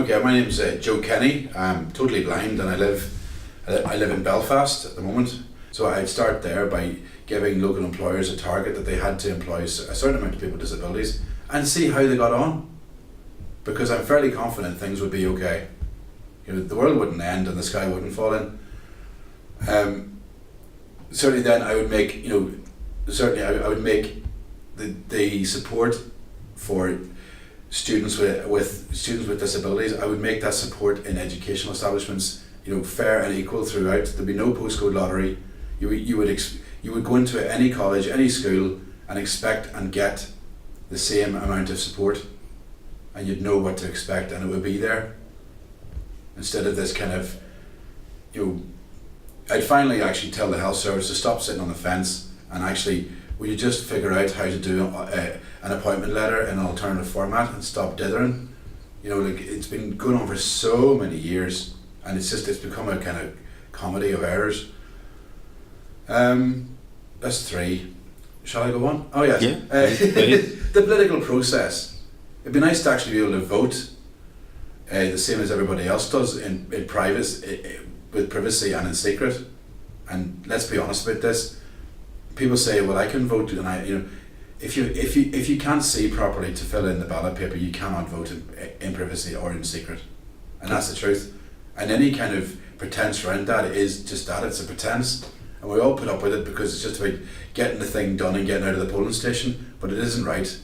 Okay, my name's Joe Kenny. I'm totally blind and I live in Belfast at the moment. So I'd start there by giving local employers a target that they had to employ a certain amount of people with disabilities and see how they got on. Because I'm fairly confident things would be okay. The world wouldn't end and the sky wouldn't fall in. Certainly then I would make, I would make the support for students with disabilities, I would make that support in educational establishments, fair and equal throughout. There'd be no postcode lottery. You would go into any college, any school, and expect and get the same amount of support, and you'd know what to expect, and it would be there. Instead of this kind of, I'd finally actually tell the health service to stop sitting on the fence and actually, will you just figure out how to do an appointment letter in an alternative format and stop dithering? It's been going on for so many years, and it's become a kind of comedy of errors. That's 3. Shall I go on? Oh yes. Yeah. The political process. It'd be nice to actually be able to vote the same as everybody else does in private, with privacy and in secret. And let's be honest about this. People say, well, I can vote, and if you can't see properly to fill in the ballot paper, you cannot vote in privacy or in secret, and that's the truth. And any kind of pretense around that is just that, it's a pretense, and we all put up with it because it's just about getting the thing done and getting out of the polling station, but it isn't right.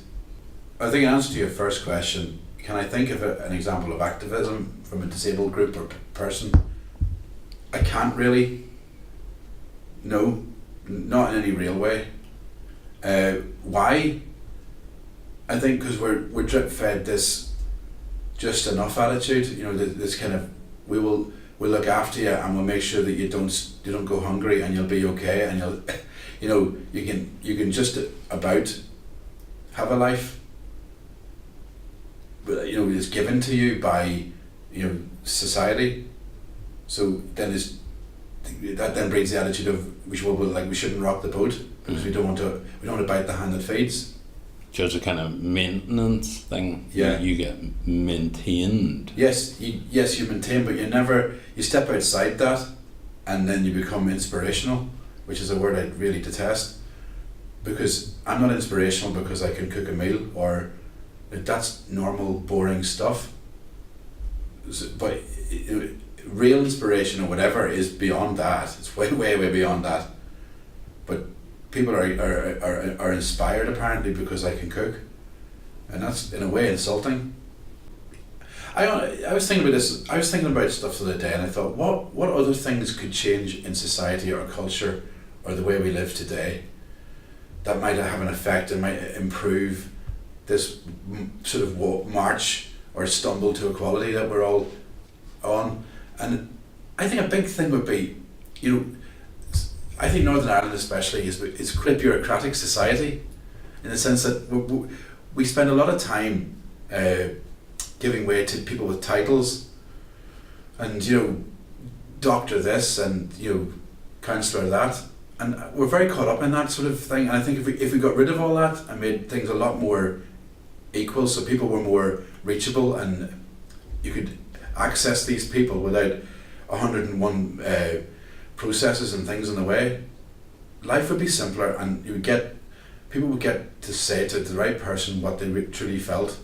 I think in answer to your first question, can I think of an example of activism from a disabled group or person? I can't really. No. Not in any real way. Why? I think because we're drip fed this just enough attitude. This kind of we'll look after you and we'll make sure that you don't go hungry and you'll be okay and you can just about have a life. But it's given to you by society. So then that then brings the attitude of we shouldn't rock the boat because we don't want to bite the hand that feeds. Just a kind of maintenance thing. Yeah. You get maintained. Yes, you maintain, but you step outside that, and then you become inspirational, which is a word I really detest. Because I'm not inspirational because I can cook a meal or that's normal boring stuff. But real inspiration or whatever is beyond that. It's way beyond that. But people are inspired apparently because I can cook, and that's in a way insulting. I was thinking about this. I was thinking about stuff the other day, and I thought, what other things could change in society or culture or the way we live today that might have an effect and might improve this sort of march or stumble to equality that we're all on. And I think a big thing would be, I think Northern Ireland especially is quite a bureaucratic society, in the sense that we spend a lot of time giving way to people with titles, and doctor this and counsellor that, and we're very caught up in that sort of thing. And I think if we got rid of all that and made things a lot more equal, so people were more reachable and you could access these people without 101 processes and things in the way, life would be simpler, and people would get to say to the right person what they truly felt.